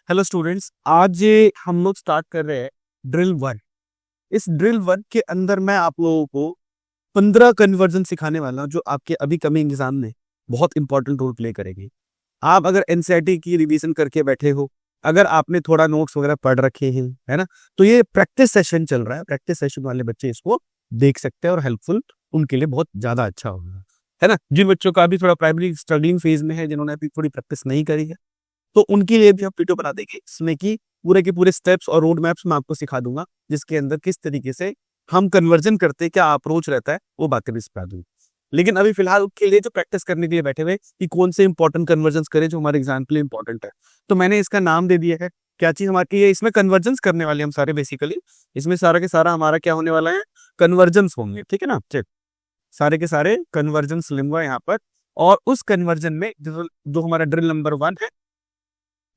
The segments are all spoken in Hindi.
हेलो स्टूडेंट्स, आज ये हम लोग स्टार्ट कर रहे हैं ड्रिल 1। इस ड्रिल 1 के अंदर मैं आप लोगों को 15 कन्वर्जन सिखाने वाला हूं जो आपके अभी कमिंग एग्जाम में बहुत इंपॉर्टेंट रोल प्ले करेगी। आप अगर एनसीईआरटी की रिवीजन करके बैठे हो, अगर आपने थोड़ा नोट्स वगैरह पढ़ रखे हैं, है ना, तो ये प्रैक्टिस सेशन चल रहा है। प्रैक्टिस सेशन वाले बच्चे इसको देख सकते हैं और हेल्पफुल उनके लिए बहुत ज्यादा अच्छा होगा, है ना। जिन बच्चों का अभी थोड़ा प्राइमरी स्ट्रगलिंग फेज में है, जिन्होंने अभी थोड़ी प्रैक्टिस नहीं करी है, तो उनके लिए भी हम वीडियो बना देंगे इसमें कि पूरे के पूरे स्टेप्स और रोड मैप्स मैं आपको सिखा दूंगा, जिसके अंदर किस तरीके से हम कन्वर्जन करते हैं, क्या अप्रोच रहता है, वो बातें भी सिखा दूंगा। लेकिन अभी फिलहाल के लिए जो प्रैक्टिस करने के लिए बैठे हुए कि कौन से इंपॉर्टेंट कन्वर्जन करें जो हमारे एग्जाम के लिए इंपॉर्टेंट है, तो मैंने इसका नाम दे दिया है। क्या चीज हमारी ये इसमें कन्वर्जन करने वाले हम सारे बेसिकली, इसमें सारा के सारा हमारा क्या होने वाला है, कन्वर्जन होंगे, ठीक है ना। चेक सारे के सारे कन्वर्जन लूंगा यहाँ पर, और उस कन्वर्जन में जो हमारा ड्रिल नंबर 1 है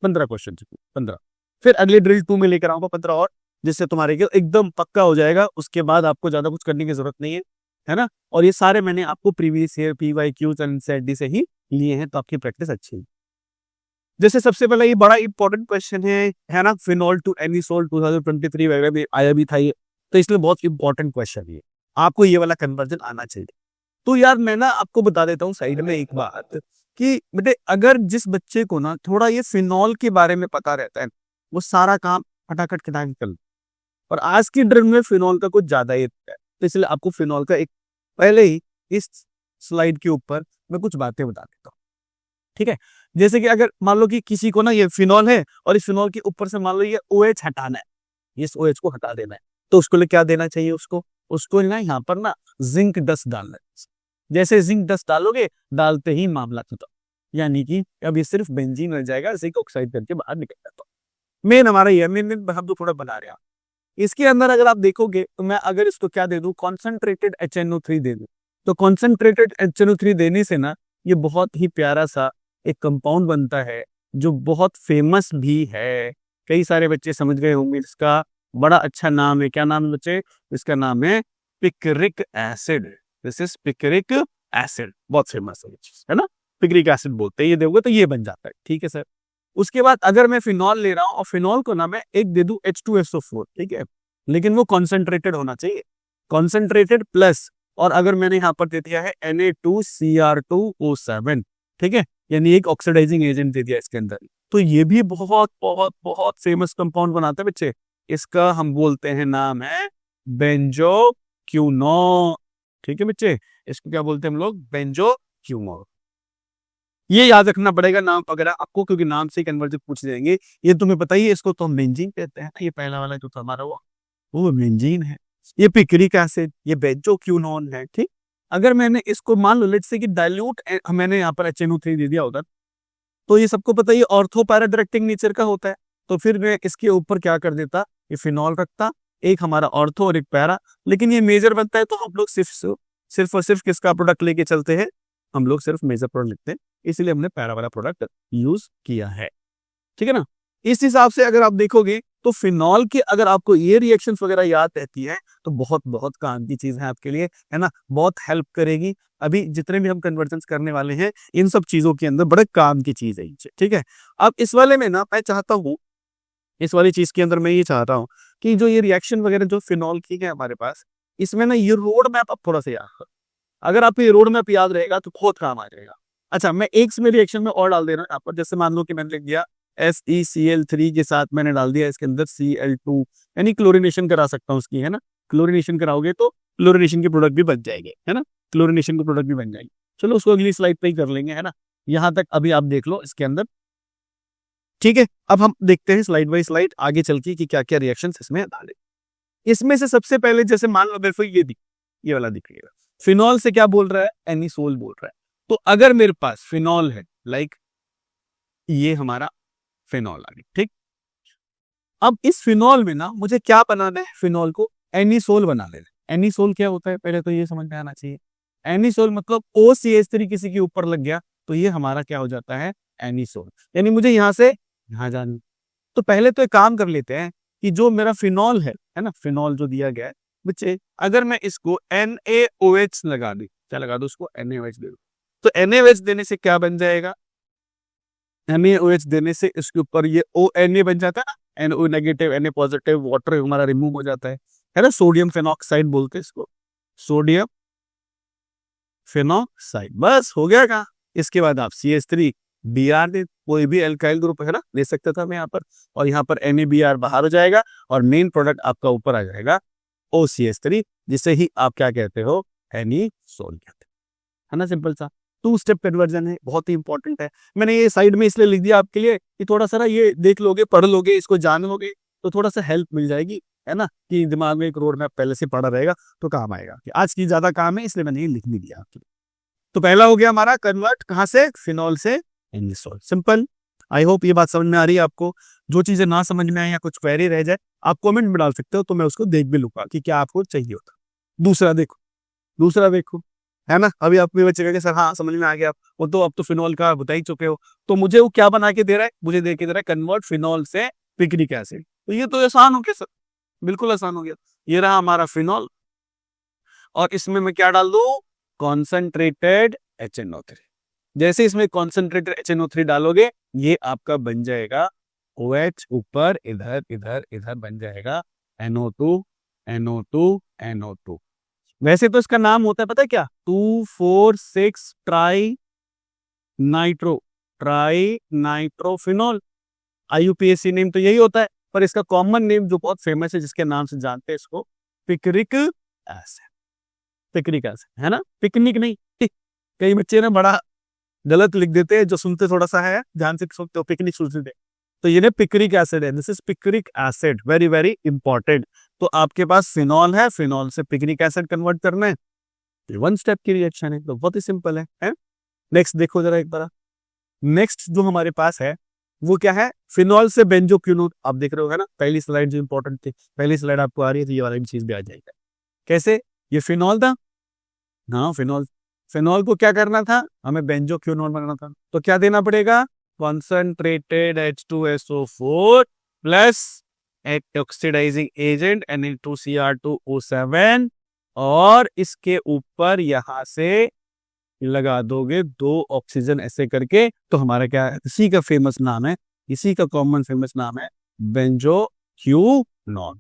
15 क्वेश्चन, 15। फिर अगले ड्रिल 2 में लेकर आऊंगा 15 और, जिससे तुम्हारे के एकदम पक्का हो जाएगा। उसके बाद आपको ज्यादा कुछ करने की जरूरत नहीं है ना। और ये सारे मैंने आपको प्रीवियस ईयर PYQ एनसीईआरटी से ही लिए हैं, तो आपकी प्रैक्टिस अच्छी है। जैसे सबसे पहले ये बड़ा इंपॉर्टेंट क्वेश्चन है ना, फिनॉल टू एनिसोल 2023 वगैरह भी आया भी था ये, तो इसलिए बहुत इंपॉर्टेंट क्वेश्चन है। आपको ये वाला कन्वर्जन आना चाहिए। तो यार मैं ना आपको बता देता हूँ साइड में एक बात, कि बेटे अगर जिस बच्चे को ना थोड़ा ये फिनॉल के बारे में पता रहता है, वो सारा काम फटाफट खिटा के कर, और आज की ड्रिल में फिनॉल का कुछ ज्यादा ही है। तो इसलिए आपको फिनॉल का एक पहले ही इस स्लाइड के ऊपर मैं कुछ बातें बता देता हूँ, ठीक है। जैसे कि अगर मान लो कि किसी को ना ये फिनॉल है, और इस फिनॉल के ऊपर से मान लो ये OH हटाना है, इस OH को हटा देना है, तो उसको लिए क्या देना चाहिए, उसको उसको ना यहाँ पर ना जिंक डस्ट डालना है। जैसे जिंक डस्ट डालोगे, डालते ही मामला खत्म, यानी कि अब ये सिर्फ बेंजीन रह जाएगा, जिंक ऑक्साइड करके बाहर निकल जाता है। मेन हमारा ये मेन हम तो थोड़ा बना रहे हैं। इसके अंदर अगर आप देखोगे तो मैं अगर इसको क्या दे दूं, कॉन्सेंट्रेटेड HNO3 दे दूं, तो कॉन्सेंट्रेटेड HNO3 देने से ना ये बहुत ही प्यारा सा एक कंपाउंड बनता है, जो बहुत फेमस भी है। कई सारे बच्चे समझ गए होंगे इसका बड़ा अच्छा नाम है। क्या नाम है बच्चे, इसका नाम है picric acid. This is picric acid, बहुत फेमस है ना। पिक्रिक एसिड बोलते हैं, ये देखोगे तो ये बन जाता है, ठीक है सर। उसके बाद अगर मैं फिनॉल ले रहा हूं, और फिनॉल को ना मैं एक दे दूं H2SO4, ठीक है, लेकिन वो कॉन्सेंट्रेटेड होना चाहिए, कॉन्सेंट्रेटेड प्लस, और अगर मैंने यहाँ पर दे दिया है Na2Cr2O7, ठीक है, यानी एक ऑक्सीडाइजिंग एजेंट दे दिया इसके अंदर, तो ये भी बहुत बहुत बहुत फेमस कंपाउंड बनाता है बच्चे। इसका हम बोलते हैं नाम है बेंजोक्यूनोन, ठीक है बच्चे, इसको क्या बोलते हैं हम लोग, बेंजोक्यूनोन। ये याद रखना पड़ेगा नाम वगैरह आपको, क्योंकि नाम से ही कन्वर्जन पूछ जाएंगे। ये तुम्हें पता ही है, इसको तो हम बेंजीन कहते हैं। ये पहला वाला जो था हमारा वो बेंजीन है। ये पिक्रिक एसिड, ये बेंजोक्यूनोन है, ठीक। अगर मैंने इसको मान लो लेट्स से कि डाइल्यूट, मैंने यहाँ पर HNO3 दे दिया उधर, तो ये सबको पता है ऑर्थो पैरा डायरेक्टिंग नेचर का होता है। तो फिर मैं इसके ऊपर क्या कर देता, ये फिनॉल रखता, एक हमारा ऑर्थो और एक पैरा। लेकिन ये मेजर बनता है, तो हम लोग सिर्फ और सिर्फ किसका प्रोडक्ट लेके चलते हैं, हम लोग सिर्फ मेजर प्रोडक्ट लिखते हैं, इसलिए हमने पैरा वाला प्रोडक्ट यूज किया है, ठीक है ना। इस हिसाब से अगर आप देखोगे तो फिनॉल के अगर आपको ये रिएक्शंस वगैरह याद रहती है, तो बहुत बहुत काम की चीज है आपके लिए, है ना, बहुत हेल्प करेगी। अभी जितने भी हम कन्वर्जन्स करने वाले हैं, इन सब चीजों के अंदर बड़े काम की चीज है, ठीक है। अब इस वाले में ना मैं चाहता हूँ, इस वाली चीज के अंदर मैं ये चाहता हूँ कि जो ये रिएक्शन वगैरह जो फिनॉल की है हमारे पास, इसमें ना ये रोड मैप आप थोड़ा सा याद करो। अगर आपको ये रोड मैप याद रहेगा तो बहुत काम आ जाएगा। अच्छा, मैं एक इसमें रिएक्शन में और डाल दे रहा हूँ यहाँ पर। जैसे मान लो कि मैंने लिख दिया FeCl3 के साथ मैंने डाल दिया इसके अंदर Cl2, यानी क्लोरिनेशन करा सकता हूँ उसकी, है ना। क्लोरिनेशन कराओगे तो क्लोरिनेशन के प्रोडक्ट भी बन जाएंगे, है ना, क्लोरिनेशन के प्रोडक्ट भी बन जाएंगे। चलो उसको अगली स्लाइड पे ही कर लेंगे, है ना। यहाँ तक अभी आप देख लो इसके अंदर, ठीक है। अब हम देखते हैं स्लाइड बाई स्लाइड आगे चल के कि क्या क्या रिएक्शन इसमें डाले। इसमें से सबसे पहले जैसे मान लो मेरे को ये वाला दिख रहा है, फिनॉल से क्या बोल रहा है, एनिसोल बोल रहा है। तो अगर मेरे पास फिनॉल है, लाइक ये हमारा फिनॉल आ गया, ठीक। अब इस फिनॉल में ना मुझे क्या बनाना है, फिनॉल को एनिसोल बना लेना है। एनिसोल क्या होता है पहले तो ये समझ में आना चाहिए। एनिसोल मतलब OCH3 किसी के ऊपर लग गया, तो ये हमारा क्या हो जाता है, एनिसोल। यानी मुझे यहां से यहां जाना, तो पहले तो एक काम कर लेते हैं कि जो मेरा फिनॉल है ना, फिनॉल जो दिया गया है बच्चे, अगर मैं इसको NaOH लगा दूं, क्या लगा दूं उसको, NaOH दे दूं, तो NaOH देने से क्या बन जाएगा, NaOH देने से इसके ऊपर ये ONA बन जाता है ना, NO negative Na positive, water हमारा रिमूव हो जाता है ना। सोडियम फेनॉक्साइड बोलते हैं इसको, सोडियम फेनॉक्साइड। बस हो गया का। इसके बाद आप CH3 Br दे, कोई भी एल्काइल ग्रुप है ना ले सकता था मैं यहाँ पर, और यहाँ पर NaBr बाहर हो जाएगा और मेन प्रोडक्ट आपका ऊपर आ जाएगा OCH3, जिसे ही आप क्या कहते हो, एनीसोल कहते है ना। सिंपल सा 2 स्टेप कन्वर्जन है, बहुत ही इंपॉर्टेंट है। मैंने ये साइड में इसलिए लिख दिया आपके लिए कि थोड़ा सा ना ये देख लोगे, पढ़ लोगे, इसको जान लोगे तो थोड़ा सा हेल्प मिल जाएगी, है ना, कि दिमाग में एक रोड मैप पहले से पड़ा रहेगा तो काम आएगा। कि आज की ज्यादा काम है इसलिए मैंने ये लिख भी दिया आपके लिए। तो पहला हो गया हमारा कन्वर्ट कहां से, फिनॉल से एनिसोल। सिंपल। आई होप ये बात समझ में आ रही है आपको। जो चीजें ना समझ में आए या कुछ क्वेरी रह जाए आप कमेंट में डाल सकते हो, तो मैं उसको देख भी लूंगा कि क्या आपको चाहिए होता। दूसरा देखो, है ना। अभी आप बच्चे कहेंगे सर हाँ समझ में आ गया, वो तो अब तो फिनॉल का बता ही चुके हो, तो मुझे वो क्या बना के दे रहा है, मुझे दे के दे रहा है कन्वर्ट फिनॉल से पिक्रिक एसिड। तो ये तो आसान हो गया सर, बिल्कुल आसान हो गया। ये रहा हमारा फिनॉल और इसमें मैं क्या डाल दूं, कॉन्सेंट्रेटेड HNO3। जैसे इसमें कॉन्सेंट्रेटेड HNO3 डालोगे ये आपका बन जाएगा OH, ऊपर इधर इधर इधर बन जाएगा NO2 NO2 NO2। वैसे तो इसका नाम होता है पता है क्या, 2,4,6 ट्राई नाइट्रोफिनॉल। IUPAC नेम तो यही होता है, पर इसका कॉमन नेम जो बहुत फेमस है, जिसके नाम से जानते हैं इसको, पिक्रिक एसिड। पिक्रिक एसिड है ना, पिकनिक नहीं। कई बच्चे ना बड़ा गलत लिख देते हैं, जो सुनते थोड़ा सा है ध्यान से सुनते हो, पिकनिक सुनते थे, तो ये पिक्रिक एसिड है। This is picric acid, very very important. तो आपके पास फिनॉल है, फिनॉल से पिक्रिक एसिड कन्वर्ट करना है, वन स्टेप की रिएक्शन है, तो बहुत ही सिंपल है? नेक्स्ट देखो जरा एक बार। नेक्स्ट जो हमारे पास है वो क्या है, फिनॉल से बेंजोक्विनोन। आप देख रहे हो है ना, पहली स्लाइड जो इंपॉर्टेंट थी, पहली स्लाइड आपको आ रही है तो ये वाली चीज भी आ जाएगी। कैसे, ये फिनॉल था ना, फिनॉल को क्या करना था, हमें बेंजोक्विनोन बनाना था, तो क्या देना पड़ेगा, concentrated H2SO4 plus oxidising agent Na2Cr2O7, और इसके ऊपर यहां से लगा दोगे 2 ऑक्सीजन ऐसे करके, तो हमारा क्या है, इसी का फेमस नाम है, इसी का कॉमन फेमस नाम है benzoquinone.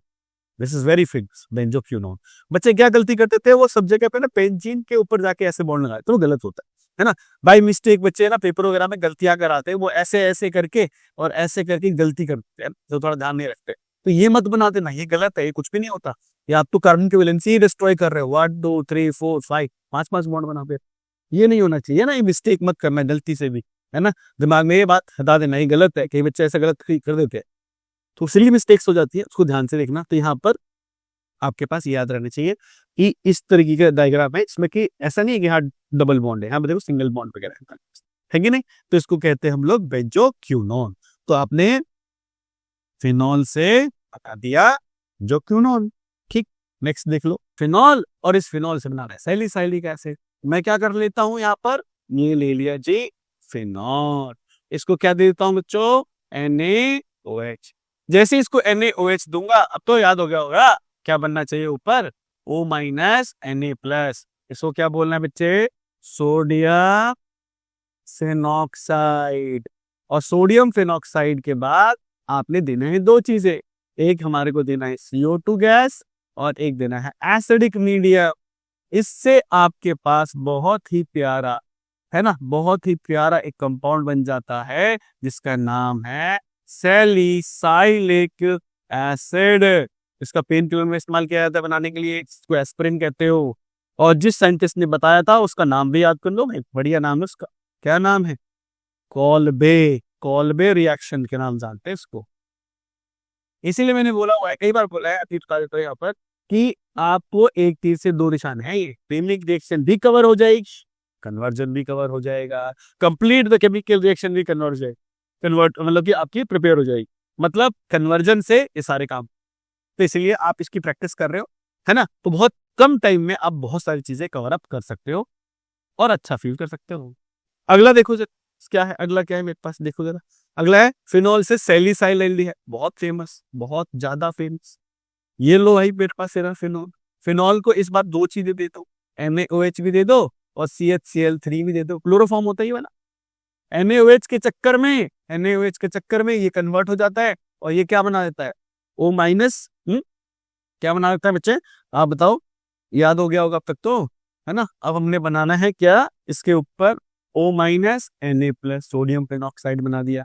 This is very famous, benzoquinone. बच्चे क्या गलती करते थे, वो सब जगह पे ना बेंजीन के ऊपर जाके ऐसे बॉन्ड लगाते, तो गलत होता है ना। बाय मिस्टेक बच्चे ना पेपर वगैरह में गलतियां कराते हैं, वो ऐसे ऐसे करके और ऐसे करके गलती करते हैं, तो थोड़ा ध्यान नहीं रखते। तो ये मत बना देना, ये गलत है, ये कुछ भी नहीं होता। ये आप तो कार्बन की वैलेंसी ही डिस्ट्रॉय कर रहे हो। 1 2 3 4 5 5 बॉन्ड बना पे, ये नहीं होना चाहिए ना, ये मिस्टेक मत करना गलती से भी, है ना। दिमाग में ये बात हटा देना, ये गलत है, कई बच्चे ऐसा गलत कर देते हैं, तो सिली मिस्टेक्स हो जाती है, उसको ध्यान से देखना। तो यहाँ पर आपके पास याद रहना चाहिए कि इस तरीके का डायग्राम है, इसमें कि ऐसा नहीं है कि हाँ डबल बॉन्ड है, यहाँ देखो सिंगल बॉन्ड वगैरह है कि नहीं, तो इसको कहते हैं हम लोग बेंजोक्विनोन। तो आपने फिनॉल से हटा दिया जोक्विनोन, ठीक। नेक्स्ट देख लो, फिनॉल और इस फिनॉल से बनाना है सैलिसाइलिक एसिड। मैं क्या कर लेता हूं यहाँ पर, ये ले लिया जी फिनॉल, इसको क्या दे देता हूं बच्चों, NaOH। जैसे इसको NaOH दूंगा, अब तो याद हो गया होगा क्या बनना चाहिए ऊपर, O- Na+। इसको क्या बोलना है बच्चे, सोडियम फेनॉक्साइड। और सोडियम फेनॉक्साइड के बाद आपने देना है 2 चीजें, एक हमारे को देना है CO2 गैस और एक देना है एसिडिक मीडियम। इससे आपके पास बहुत ही प्यारा, है ना, बहुत ही प्यारा एक कंपाउंड बन जाता है, जिसका नाम है सैलिसाइलिक एसिड। इसका पेन किलर में इस्तेमाल किया जाता है बनाने के लिए, इसको एस्पिरिन कहते हो। और जिस साइंटिस्ट ने बताया था उसका नाम भी याद कर लो भाई, बढ़िया नाम है उसका, क्या नाम है, कॉल्बे रिएक्शन के नाम जानते हैं इसको। इसीलिए मैंने बोला हुआ है, कई बार बोला है तो यहाँ पर, कि आपको एक तीर से 2 निशान है, ये केमिकल रिएक्शन भी कवर हो जाएगी, कन्वर्जन भी कवर हो जाएगा, कंप्लीट द केमिकल रिएक्शन भी कन्वर्ट मतलब कि आपकी प्रिपेयर हो जाएगी, मतलब कन्वर्जन से ये सारे काम। तो इसलिए आप इसकी प्रैक्टिस कर रहे हो, है ना, तो बहुत कम टाइम में आप बहुत सारी चीजें कवर अप कर सकते हो और अच्छा फील कर सकते हो। अगला देखो क्या है, अगला क्या है मेरे पास, देखो जरा। अगला है फिनॉल से सैलिसाइल है, बहुत फेमस, बहुत ज्यादा फेमस। ये लो भाई मेरे पास है फिनॉल। फिनॉल को इस बार 2 चीजें देता हूँ, NaOH भी दे दो और CHCl3 भी दे दो, क्लोरोफॉर्म होता ही वाला। NaOH के चक्कर में NaOH के चक्कर में ये कन्वर्ट हो जाता है और ये क्या बना देता है, O माइनस। क्या बना देता है बच्चे, आप बताओ, याद हो गया होगा अब तक तो, है ना। अब हमने बनाना है क्या, इसके ऊपर O minus Na+, sodium phenoxide बना दिया,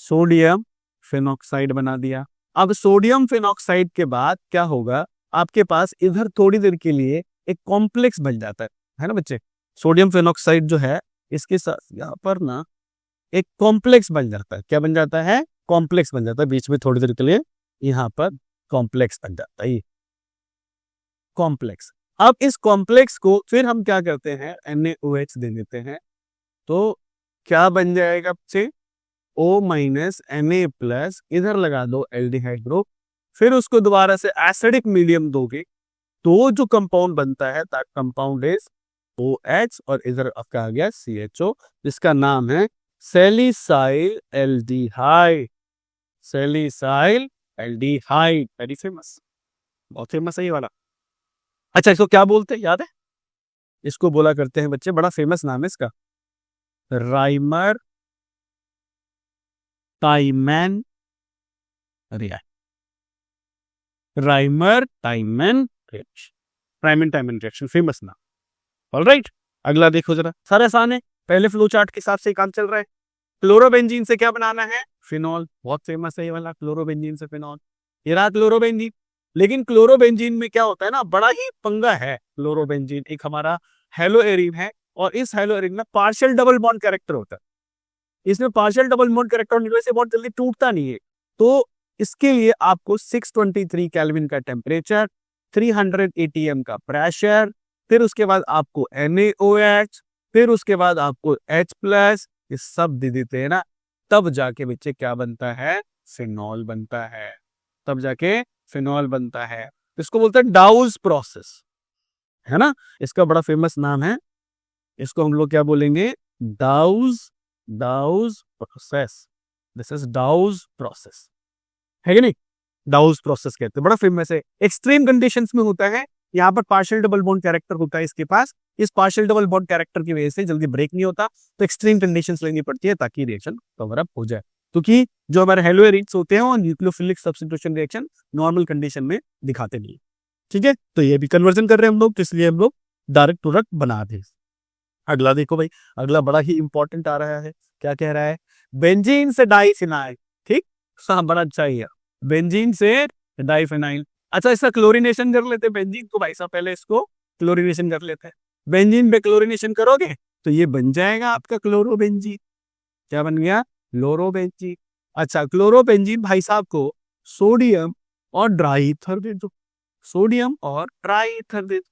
सोडियम फेनॉक्साइड बना दिया। अब सोडियम फेनॉक्साइड के बाद क्या होगा, आपके पास इधर थोड़ी देर के लिए एक कॉम्प्लेक्स बन जाता है ना बच्चे। सोडियम फेनॉक्साइड जो है इसके साथ यहाँ पर ना एक कॉम्प्लेक्स बन जाता है। क्या बन जाता है, कॉम्प्लेक्स बन जाता है, बीच में थोड़ी देर के लिए यहाँ पर कॉम्प्लेक्स बन जाता है, कॉम्प्लेक्स। अब इस कॉम्प्लेक्स को फिर हम क्या करते हैं, NaOH दे देते हैं, तो क्या बन जाएगा बच्चे, O माइनस Na+, इधर लगा दो एल्डिहाइड ग्रुप, फिर उसको दोबारा से एसिडिक मीडियम दोगे तो जो कंपाउंड बनता है दैट कंपाउंड इज OH, और इधर आपका आ गया CHO, जिसका नाम है सैलिसाइल एल्डिहाइड। सैलिसाइल एल्डिहाइड, वेरी फेमस, बहुत फेमस है ये वाला। अच्छा, इसको क्या बोलते हैं याद है, इसको बोला करते हैं बच्चे, बड़ा फेमस नाम है इसका, Rymer टाइमन reaction, Rymer टाइमन reaction, Riemann टाइमन reaction, famous नाम। ऑलराइट, अगला देखो जरा, सारे आसान है, पहले फ्लो चार्ट के हिसाब से काम चल रहा है। क्लोरोबेंजीन से क्या बनाना है, फिनॉल, बहुत फेमस है ये वाला, क्लोरोबेंजीन से फिनॉल, ये रहा क्लोरोबेंजीन। लेकिन क्लोरोबेंजीन में क्या होता है ना, बड़ा ही पंगा है। क्लोरोबेंजीन एक हमारा हेलोएरिन है, और इस हेलोएरिन में पार्शियल डबल बॉन्ड कैरेक्टर होता है। इसमें पार्शियल डबल बॉन्ड कैरेक्टर होने की वजह से बहुत जल्दी टूटता नहीं है। तो इसके लिए आपको 623 केल्विन का टेम्परेचर, 300 atm का प्रेशर, फिर उसके बाद आपको NaOH, फिर उसके बाद आपको H+, ये सब दे देते हैं ना, तब जाके बच्चे क्या बनता है, फिनॉल बनता है, तब जाके फिनॉल बनता है। इसको बोलते हैं डाउज प्रोसेस, है ना, इसका बड़ा फेमस नाम है, इसको हम लोग क्या बोलेंगे, douse process. This is douse process, है कि नहीं, डाउज प्रोसेस कहते हैं, बड़ा फेमस है। एक्सट्रीम कंडीशंस में होता है, यहाँ पर पार्शियल डबल बॉन्ड कैरेक्टर होता है इसके पास, इस पार्शियल डबल बॉन्ड कैरेक्टर की वजह से जल्दी ब्रेक नहीं होता, तो एक्सट्रीम कंडीशंस लेनी पड़ती है ताकि रिएक्शन कवर अप हो जाए। क्योंकि जो हमारे हेलोएरिड्स होते हैं वो nucleophilic substitution reaction normal condition में दिखाते नहीं, ठीक है। तो ये भी कन्वर्जन कर रहे हैं हम लोग, तो इसलिए हम लोग डायरेक्ट प्रोडक्ट बना दे। अगला देखो भाई, अगला बड़ा ही इंपॉर्टेंट आ रहा है, क्या कह रहा है, बेंजीन से डाइफिनाइल, ठीक, हाँ बड़ा अच्छा ही है, बेंजीन से डाइफिनाइल। अच्छा, इसका क्लोरीनेशन कर लेते हैं, बेंजीन को भाई साहब पहले इसको क्लोरीनेशन कर लेते हैं। बेंजीन पे क्लोरीनेशन करोगे तो ये बन जाएगा आपका क्लोरोबेंजीन। क्या बन गया, क्लोरोबेंजीन। अच्छा, क्लोरोबेंजीन भाई साहब को सोडियम और ड्राई ईथर दे दो, सोडियम और ड्राई ईथर दे दो।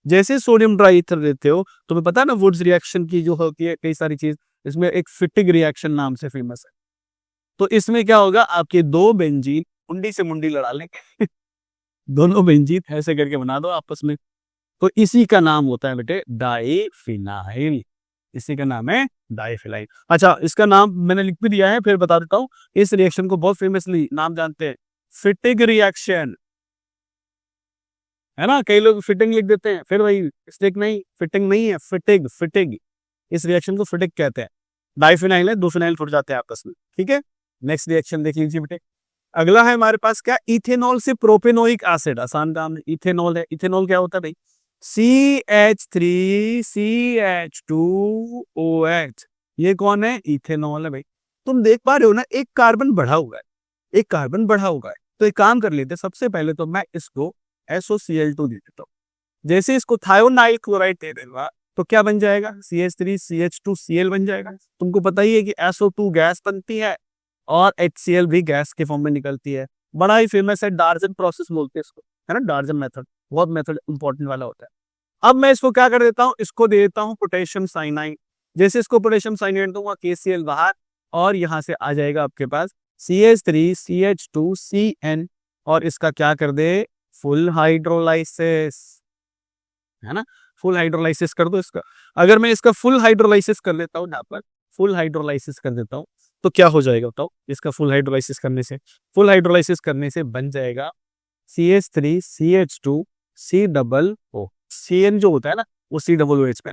जैसे सोडियम ड्राई ईथर देते हो, तुम्हें पता है ना वुड्स रिएक्शन की जो होती है कई सारी चीज, इसमें एक फिटिग रिएक्शन नाम से फेमस है। तो इसमें क्या होगा, आपके दो बेंजीन मुंडी से मुंडी लड़ा लेंगे दोनों बेंजीन ऐसे करके बना दो आपस में, तो इसी का नाम होता है बेटे डाइफिनाइल, इसी का नाम है डाइफिनाइल। अच्छा, इसका नाम मैंने लिख भी दिया है, फिर बता देता हूं। इस रिएक्शन को बहुत फेमसली नाम जानते हैं, फिटिग रिएक्शन, है ना। कई लोग फिटिंग लिख देते हैं, फिर वही मिस्टेक, नहीं फिटिंग नहीं है, फिटिग, फिटिग, इस रिएक्शन को फिटिग कहते हैं। डाइफिनाइल है, दो फिनाइल फुट जाते हैं आपस में, ठीक है। नेक्स्ट रिएक्शन देख लीजिए बेटे, अगला है हमारे पास क्या, इथेनॉल से प्रोपेनोइक एसिड, आसान काम है, इथेनॉल है। इथेनॉल क्या होता है भाई, CH3CH2OH, ये कौन है, इथेनॉल है भाई। तुम देख पा रहे हो ना, एक कार्बन बढ़ा हुआ है, एक कार्बन बढ़ा हुआ है। तो एक काम कर लेते, सबसे पहले तो मैं इसको SOCl2 दे देता हूँ। जैसे इसको थायोनाइल क्लोराइड दे देगा तो क्या बन जाएगा, CH3CH2Cl बन जाएगा। तुमको पता ही है कि SO2 गैस बनती है और HCl भी गैस के फॉर्म में निकलती है। बड़ा ही फेमस है, डार्जन प्रोसेस बोलते हैं इसको, है ना, डार्जन मेथड, बहुत मेथड इंपॉर्टेंट वाला होता है। अब मैं इसको क्या कर देता हूँ, इसको दे देता हूँ पोटेशियम साइनाइड। जैसे इसको पोटेशियम साइनाइड दूंगा, KCl बाहर, और यहां से आ जाएगा आपके पास CH3CH2CN, और इसका क्या कर दे, फुल हाइड्रोलाइसिस, है ना, फुल हाइड्रोलाइसिस कर दो इसका। अगर मैं इसका फुल हाइड्रोलाइसिस कर लेता हूँ, यहाँ पर फुल हाइड्रोलाइसिस कर देता हूँ, तो क्या हो जाएगा बताओ, इसका फुल हाइड्रोलाइसिस करने से, फुल हाइड्रोलाइसिस करने से बन जाएगा CH3CH2COO, CN जो होता है ना वो COOH पे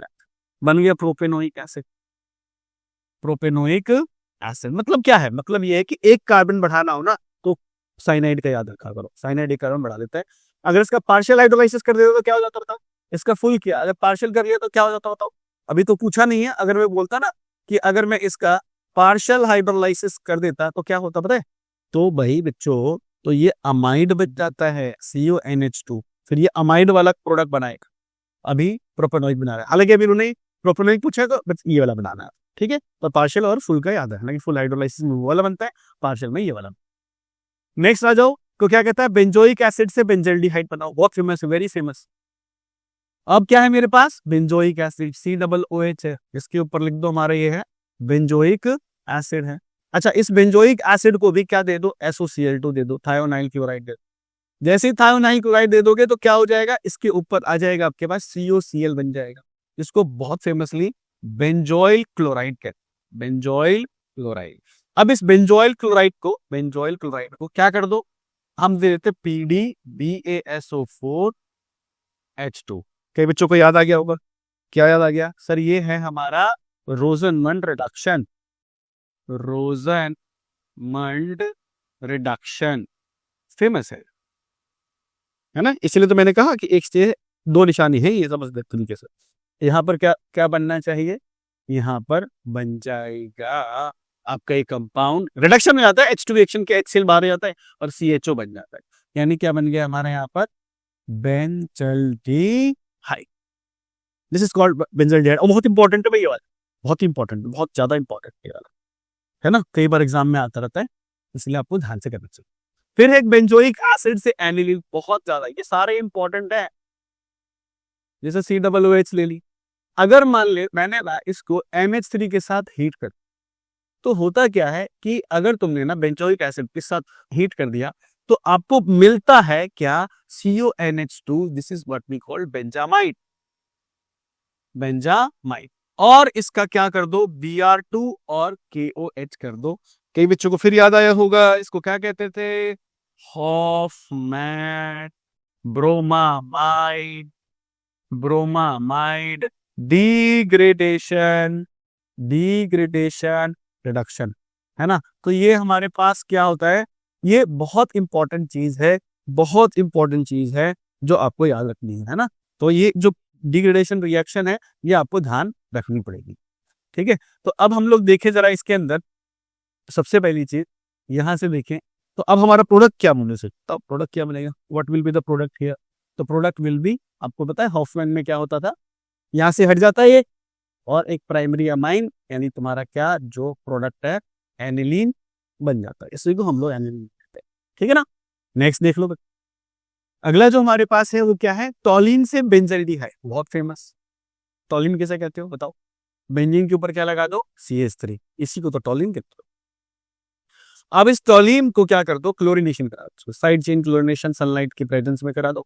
बन गया प्रोपेनोइक एसिड, प्रोपेनोइक एसिड मतलब क्या है, मतलब ये है कि एक कार्बन बढ़ाना हो ना तो साइनाइड का याद रखा करो, साइनाइड एक कार्बन बढ़ा देता है। अगर इसका पार्शियल हाइड्रोलाइसिस कर देते तो क्या हो जाता बताओ, इसका फुल किया, अगर पार्शियल कर लिया तो क्या हो जाता बताओ, अभी तो पूछा नहीं है। अगर मैं बोलता ना कि अगर मैं इसका पार्शियल हाइड्रोलाइसिस कर देता तो क्या होता पता है, तो भाई बच्चों तो ये अमाइड बच जाता है CONH2, फिर ये अमाइड वाला प्रोडक्ट बनाएगा। अभी प्रोपेनॉइक बना रहा है, हालांकि अभी उन्होंने प्रोपेनॉइक पूछा है तो बस ये वाला बनाना है, ठीक है। तो पार्शियल और फुल का याद है, हालांकि फुल हाइड्रोलाइसिस में वो वाला बनता है, पार्शियल में ये वाला। नेक्स्ट आ जाओ, तो क्या कहता है बेंजोइक एसिड से बेंजल्डिहाइड बनाओ, बहुत फेमस है, वेरी फेमस। अब क्या है मेरे पास बेंजोइक एसिड COOH है, इसके ऊपर लिख दो हमारा ये है बेंजोइक एसिड है। अच्छा इस बेंजोइक एसिड को भी क्या दे दो, SOCl2 दे दो, थायोनाइल क्लोराइड दे दो। जैसे ही थायोनाइल क्लोराइड दे दोगे तो क्या हो जाएगा, इसके ऊपर आ जाएगा आपके पास COCl बन जाएगा, इसको बहुत फेमसली बेंजोइल क्लोराइड कहते हैं, बेंजोइल क्लोराइड। अब इस बेंजोइल क्लोराइड को क्या कर दो, हम दे देते PDBASO4H2। कई बच्चों को याद आ गया होगा, क्या याद आ गया सर, ये है हमारा रोजनमंड रिडक्शन, रोजनमंड रिडक्शन फेमस है ना। इसलिए तो मैंने कहा कि एक से दो निशानी है, ये समझ दे तरीके से। यहाँ पर क्या क्या बनना चाहिए, यहाँ पर बन जाएगा आपका एक कंपाउंड रिडक्शन में आता है, H2 रिएक्शन के HCl बाहर जाता है और CHO बन जाता है, यानी क्या बन गया हमारे यहाँ पर benzaldehyde. This is called benzaldehyde. और बहुत इंपॉर्टेंट है भाई ये वाला, बहुत इंपॉर्टेंट, बहुत ज्यादा इंपॉर्टेंट ये वाला है ना, कई बार एग्जाम में आता रहता है, इसलिए आपको ध्यान से करना चाहिए। फिर एक बेंजोइक एसिड से एनिलीन, बहुत ज्यादा, ये सारे इंपॉर्टेंट है। जैसे COOH ले ली, अगर मान ले मैंने ना इसको MH3 के साथ हीट कर, तो होता क्या है कि अगर तुमने ना बेंजोइक एसिड के साथ हीट कर दिया तो आपको मिलता है क्या, CONH2, this is what we call benzamide, benzamide. और इसका क्या कर दो, Br2 और KOH कर दो। कई बच्चों को फिर याद आया होगा, इसको क्या कहते थे, Hofmann bromamide, bromamide degradation, degradation reduction, है ना। तो ये हमारे पास क्या होता है, ये बहुत इंपॉर्टेंट चीज है, बहुत इंपॉर्टेंट चीज है जो आपको याद रखनी है ना। तो ये जो डिग्रेडेशन रिएक्शन है ये आपको ध्यान रखनी पड़ेगी, ठीक है। तो अब हम लोग देखें जरा इसके अंदर, सबसे पहली चीज यहां से देखें, तो अब हमारा प्रोडक्ट क्या बने सकता, प्रोडक्ट क्या बनेगा, what will be the product here. तो प्रोडक्ट विल बी, आपको पता है हॉफमैन में क्या होता था, यहां से हट जाता है ये और एक प्राइमरी अमाइन, यानी तुम्हारा क्या जो प्रोडक्ट है एनिलीन बन जाता है, इसी को हम लोग एनिलीन कहते हैं, ठीक है ना। नेक्स्ट देख लो, अगला जो हमारे पास है वो क्या है, टॉलिन से बेंजल्डिहाइड, बहुत फेमस। टॉलिन कैसे कहते हो बताओ, बेंजीन के ऊपर क्या लगा दो, CH3, इसी को तो टॉलिन कहते हो। अब इस टॉलिन को क्या कर दो, क्लोरिनेशन करा दो, साइड चेन क्लोरिनेशन सनलाइट की प्रेजेंस में करा दो,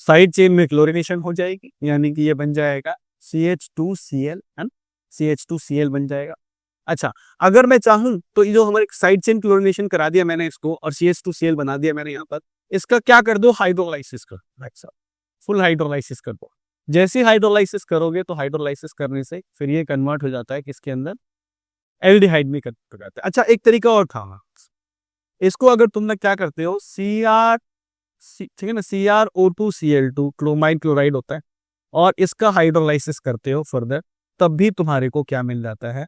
साइड चेन में क्लोरिनेशन हो जाएगी, यानी कि ये बन जाएगा CH2Cl, है ना, CH2Cl बन जाएगा। अच्छा अगर मैं चाहूं तो ये जो हमारे साइड चेन क्लोरिनेशन करा दिया मैंने इसको और CH2Cl बना दिया मैंने यहाँ पर, इसका क्या कर दो, हाइड्रोलाइसिस कर, फुल हाइड्रोलाइसिस कर दो। जैसे हाइड्रोलाइसिस करोगे तो हाइड्रोलाइसिस करने से फिर ये कन्वर्ट हो जाता है किसके अंदर, एल्डिहाइड में कन्वर्ट हो जाता है। अच्छा एक तरीका और था, इसको अगर तुम लोग क्या करते हो, ठीक है ना, CrO2Cl2 क्लोमाइड क्लोराइड होता है, और इसका हाइड्रोलाइसिस करते हो फर्दर, तब भी तुम्हारे को क्या मिल जाता है,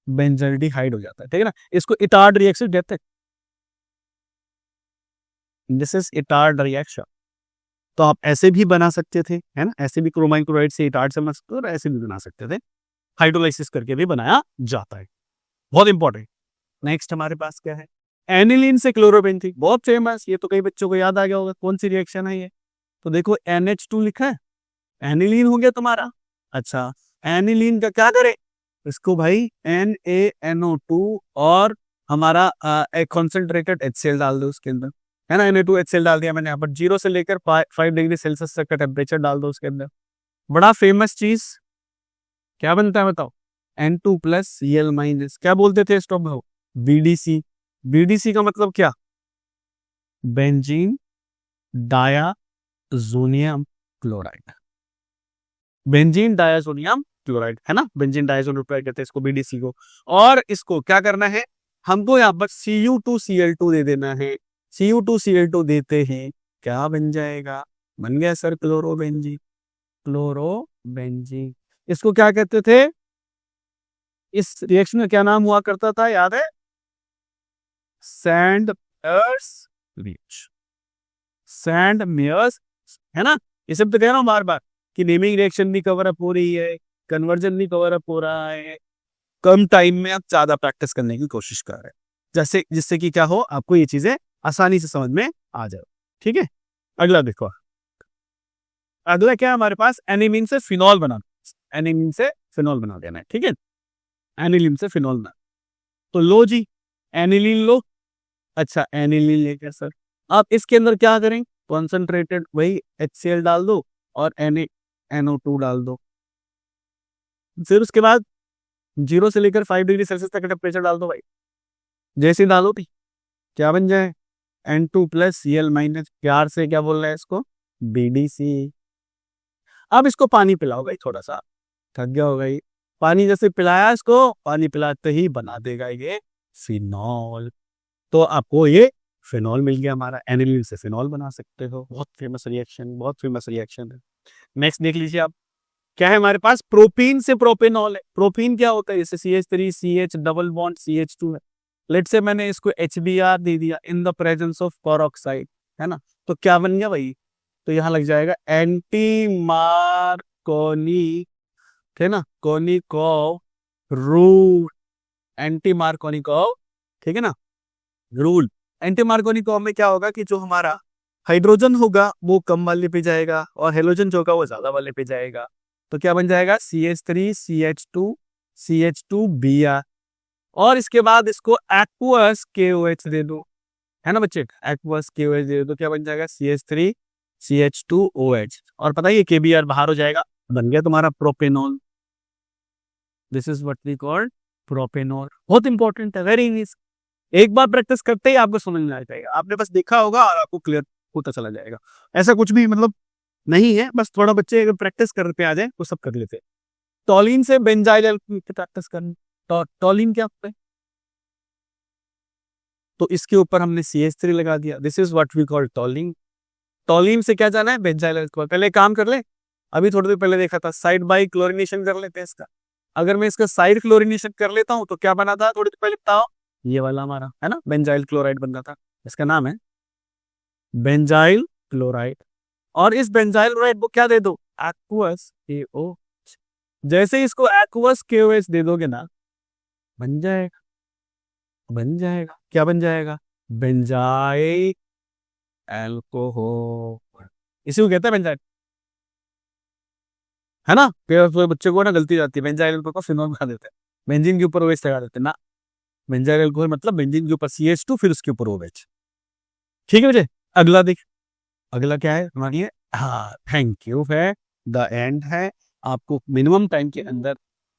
बेंजल्डिहाइड हो जाता है, ठीक है ना। इसको इटार्ड रिएक्शन कहते हैं, दिस इज इटार्ड रिएक्शन। तो आप ऐसे भी बना सकते थे, है ना, ऐसे भी क्रोमाइन क्लोराइड से इटार्ड से बना सकते थे और ऐसे भी बना सकते थे, हाइड्रोलाइसिस करके भी बनाया जाता है, बहुत इंपॉर्टेंट। नेक्स्ट हमारे पास क्या है, एनिलीन से क्लोरोबेंजीन, बहुत फेमस, ये तो कई बच्चों को याद आ गया होगा, कौन सी रिएक्शन है ये, तो देखो NH2 लिखा है, एनिलीन हो गया तुम्हारा। अच्छा एनिलीन का क्या करे, इसको भाई NaNO2 और हमारा एक कॉन्सेंट्रेटेड HCl डाल दो उसके अंदर, है ना, Na2HCl डाल दिया मैंने यहाँ पर, 0 से लेकर 5 डिग्री सेल्सियस तक का टेम्परेचर डाल दो उसके अंदर, बड़ा फेमस चीज क्या बनता है बताओ, N2+Cl-, क्या बोलते थे स्टॉप में, BDC। BDC का मतलब क्या, बेंजीन डायाजोनियम क्लोराइड, बेंजीन डायाजोनियम क्लोराइड, है ना, बेंजीन डाइसोल रिपेयर कहते हैं इसको, बीडीसी को। और इसको क्या करना है, हमको यहाँ पर Cu2Cl2 दे देना है। Cu2Cl2 देते ही क्या बन जाएगा, बन गया सर क्लोरोबेंजीन। क्लोरोबेंजीन इसको क्या कहते थे, इस रिएक्शन का क्या नाम हुआ करता था, याद है, सैंड-मेयर्स रिएक्शन। सैंड-मेयर्स, है ना, ये सब तो कह रहा हूं बार बार कि नेमिंग रिएक्शन नहीं कवर अप हो रही है, कन्वर्जन नहीं कवर अप हो रहा है, कम टाइम में आप ज्यादा प्रैक्टिस करने की कोशिश कर रहे हैं, जैसे जिससे कि क्या हो, आपको ये चीजें आसानी से समझ में आ जाए। ठीक है, अगला देखो, अगला क्या है हमारे पास, एनिलीन से फिनॉल बनाना। एनिलीन से फिनॉल बना देना है, ठीक है, एनिलीन से फिनॉल बना, तो लो जी एनिलीन लो। अच्छा एनिलीन लेकर सर आप इसके अंदर क्या करें, कॉन्सेंट्रेटेड वही HCl डाल दो और NO2 डाल दो, फिर उसके बाद 0 से लेकर 5 डिग्री सेल्सियस तक टेम्परेचर डाल दो भाई। जैसे डालो भी क्या बन जाए, N2+Cl- प्यार से क्या बोल रहा है इसको, BDC। अब इसको पानी पिलाओ भाई, थोड़ा सा थक गया होगा ये, पानी जैसे पिलाया इसको, पानी पिलाते ही बना देगा ये फिनॉल। तो आपको ये फिनॉल मिल गया हमारा, एनिलीन से फिनॉल बना सकते हो। बहुत फेमस रिएक्शन, बहुत फेमस रिएक्शन है। नेक्स्ट देख लीजिए आप, क्या है हमारे पास, प्रोपीन से प्रोपेनॉल है। प्रोपीन क्या होता है, जैसे CH3 CH double bond CH2 है, लेट से मैंने इसको HBr दे दिया in the presence of peroxide, है ना, तो क्या बन गया भाई, तो यहाँ लग जाएगा एंटी मार्कोनी, है ना, कोनिकोव रूल, एंटी मार्कोनिकोव, ठीक है ना, रूल। एंटी मार्कोनिकोव में क्या होगा कि जो हमारा हाइड्रोजन होगा वो कम वाले पे जाएगा और हेलोजन जो होगा वो ज्यादा वाले पे जाएगा, तो क्या बन जाएगा CH3 CH2 CH2Br, और इसके बाद इसको एक्वस KOH दे दो, है ना बच्चे, एक्वस KOH दे दो, क्या बन जाएगा CH3 CH2OH, और पता है KBr बाहर हो जाएगा, बन गया तुम्हारा propanol. This is what we call propanol. बहुत इंपॉर्टेंट है, वेरी इजी, एक बार प्रैक्टिस करते ही आपको समझ में आ जाएगा, आपने बस देखा होगा और आपको क्लियर होता चला जाएगा। ऐसा कुछ भी मतलब नहीं है, बस थोड़ा बच्चे अगर प्रैक्टिस करते आ जाए तो सब कर लेते हैं। टॉलिन से बेंजाइल एल्कोहल की प्रैक्टिस करनी, टॉलिन क्या होता है, तो इसके ऊपर हमने CH3 लगा दिया, this is what we call toluene. Toluene से क्या जाना है, बेंजाइल एल्कोहल। पहले काम कर ले, अभी थोड़ी देर पहले देखा था, साइड बाई क्लोरिनेशन कर लेते हैं इसका। अगर मैं इसका साइड क्लोरिनेशन कर लेता हूं तो क्या बना था, थोड़ी देर पहले बताओ, ये वाला हमारा, है ना, बेंजाइल क्लोराइड बन रहा था, इसका नाम है बेंजाइल क्लोराइड। और इस बेंजाइल क्लोराइड को क्या दे दो, एक्वस KO। जैसे ही इसको एक्वस KOH दे दोगे ना, बन जाएगा, बन जाएगा, क्या बन जाएगा, बेंजाइल एल्कोहल, इसी को कहते हैं बेंजाइल, है ना। फिर बच्चे को ना गलती जाती है, बेंजाइल एल्कोहल को फिनॉल बना देते हैं, बेंजीन के ऊपर OH लगा देते हैं ना, बेंजाइल एल्कोहल मतलब बेंजीन के ऊपर CH2 फिर उसके ऊपर OH। ठीक है बच्चे, अगला देख, अगला क्या है हमारी, हाँ थैंक यू है, द एंड है। आपको मिनिमम टाइम के अंदर,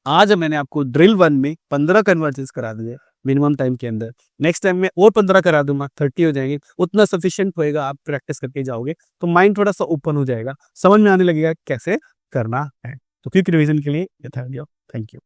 आज मैंने आपको ड्रिल 1 में 15 कन्वर्जन्स करा दिए मिनिमम टाइम के अंदर, नेक्स्ट टाइम में और 15 करा दूंगा, 30 हो जाएंगे, उतना सफिशिएंट होएगा, आप प्रैक्टिस करके जाओगे तो माइंड थोड़ा सा ओपन हो जाएगा, समझ में आने लगेगा कैसे करना है। तो क्विक रिवीजन के लिए ये था वीडियो, थैंक यू।